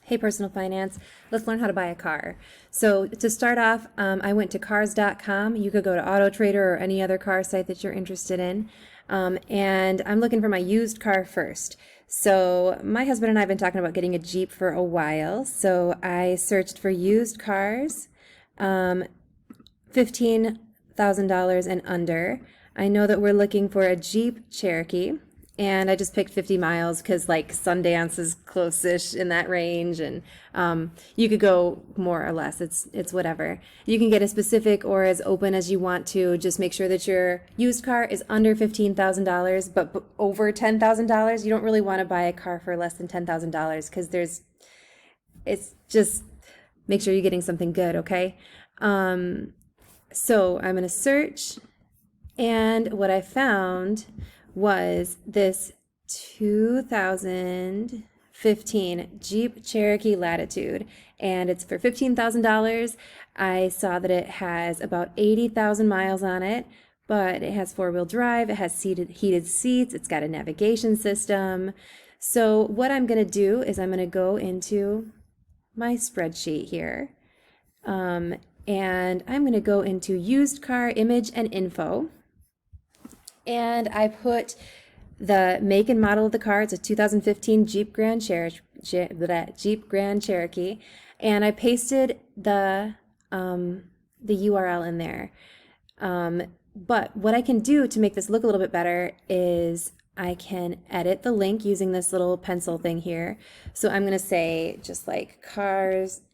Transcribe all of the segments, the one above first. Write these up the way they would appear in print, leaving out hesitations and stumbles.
Hey, Personal Finance, let's learn how to buy a car. So to start off, I went to cars.com. You could go to AutoTrader or any other car site that you're interested in. And I'm looking for my used car first. So my husband and I have been talking about getting a Jeep for a while. So I searched for used cars, $15,000 and under. I know that we're looking for a Jeep Cherokee. And I just picked 50 miles because like Sundance is close-ish in that range, and you could go more or less. It's whatever. You can get as specific or as open as you want to. Just make sure that your used car is under $15,000, but over $10,000. You don't really want to buy a car for less than $10,000 because it's just make sure you're getting something good, okay? So I'm going to search, and what I found was this 2015 Jeep Cherokee Latitude, and it's for $15,000. I saw that it has about 80,000 miles on it, but it has four-wheel drive, it has heated seats, it's got a navigation system. So what I'm going to do is I'm going to go into my spreadsheet here, and I'm going to go into used car image and info. And I put the make and model of the car. It's a 2015 Jeep Grand Cherokee, and I pasted the URL in there. But what I can do to make this look a little bit better is I can edit the link using this little pencil thing here. So I'm going to say just like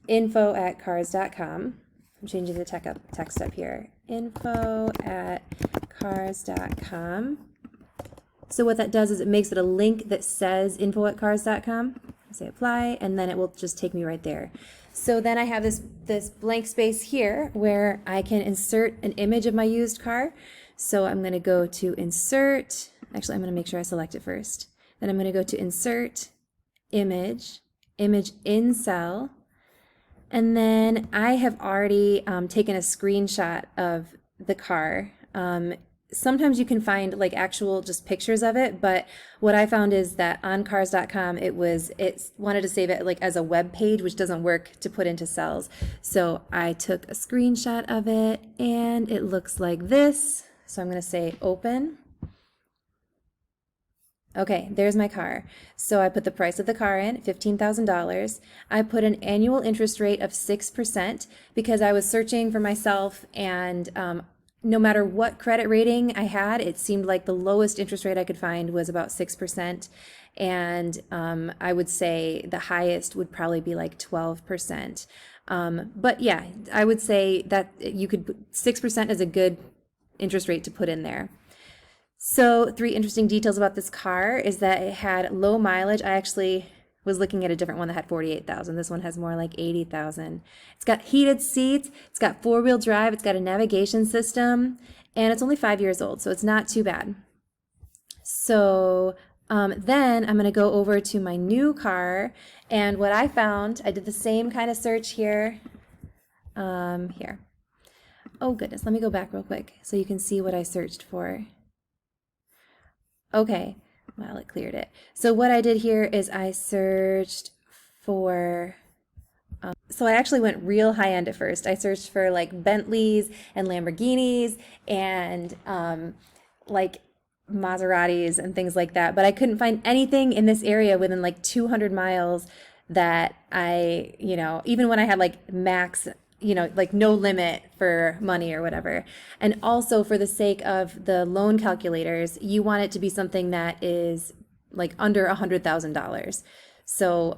info@cars.com. I'm changing the text up here. info@cars.com. So what that does is it makes it a link that says info@cars.com. I say apply, and then it will just take me right there. So then I have this blank space here where I can insert an image of my used car. So I'm going to go to insert. Actually, I'm going to make sure I select it first. Then I'm going to go to insert, image in cell. And then I have already taken a screenshot of the car. Sometimes you can find like actual just pictures of it, but what I found is that on cars.com it wanted to save it like as a web page, which doesn't work to put into cells. So I took a screenshot of it and it looks like this. So I'm going to say open. Okay, there's my car. So I put the price of the car in, $15,000. I put an annual interest rate of 6% because I was searching for myself, and no matter what credit rating I had, it seemed like the lowest interest rate I could find was about 6%. And I would say the highest would probably be like 12%. But yeah, I would say that 6% is a good interest rate to put in there. So 3 interesting details about this car is that it had low mileage. I actually was looking at a different one that had 48,000. This one has more like 80,000. It's got heated seats. It's got four-wheel drive. It's got a navigation system, and it's only 5 years old, so it's not too bad. So then I'm going to go over to my new car, and what I found, I did the same kind of search here. Here. Oh goodness, let me go back real quick so you can see what I searched for. Okay, well, it cleared it. So what I did here is I searched for, so I actually went real high end at first. I searched for like Bentleys and Lamborghinis and like Maseratis and things like that, but I couldn't find anything in this area within like 200 miles that even when I had like max, like no limit for money or whatever. And also for the sake of the loan calculators, you want it to be something that is like under $100,000. So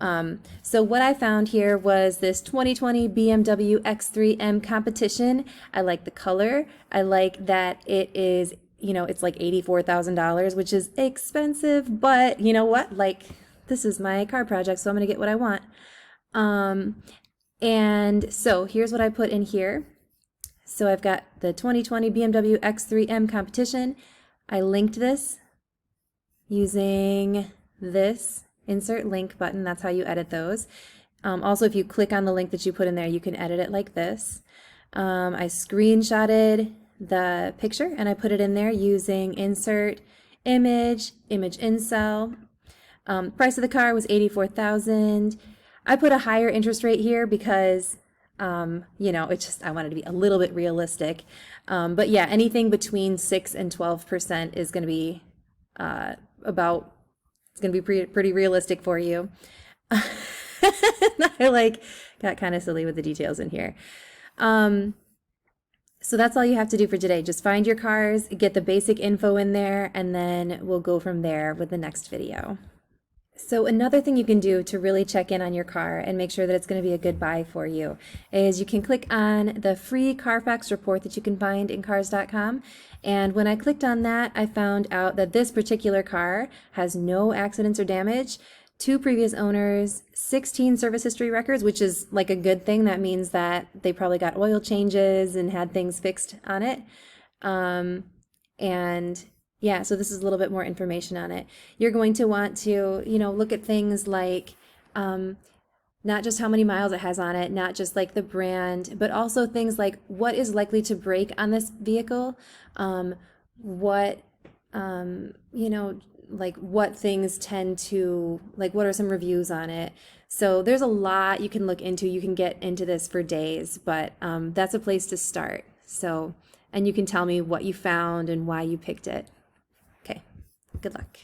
what I found here was this 2020 BMW X3M Competition. I like the color. I like that it is, it's like $84,000, which is expensive, but you know what? Like, this is my car project, so I'm going to get what I want. And so here's what I put in here. So I've got the 2020 BMW X3M Competition. I linked this using this insert link button. That's how you edit those. Also, if you click on the link that you put in there, you can edit it like this. I screenshotted the picture and I put it in there using insert image in cell. Price of the car was $84,000. I put a higher interest rate here because, you know, it's just, I wanted to be a little bit realistic. But yeah, anything between 6 and 12% is going to be about, it's going to be pretty realistic for you. I like got kind of silly with the details in here. So that's all you have to do for today. Just find your cars, get the basic info in there, and then we'll go from there with the next video. So another thing you can do to really check in on your car and make sure that it's going to be a good buy for you is you can click on the free Carfax report that you can find in cars.com. And when I clicked on that, I found out that this particular car has no accidents or damage, 2 previous owners, 16 service history records, which is like a good thing. That means that they probably got oil changes and had things fixed on it. And yeah, so this is a little bit more information on it. You're going to want to, you know, look at things like not just how many miles it has on it, not just like the brand, but also things like what is likely to break on this vehicle, what, you know, like what things tend to, like what are some reviews on it. So there's a lot you can look into. You can get into this for days, but that's a place to start. So, and you can tell me what you found and why you picked it. Okay, good luck.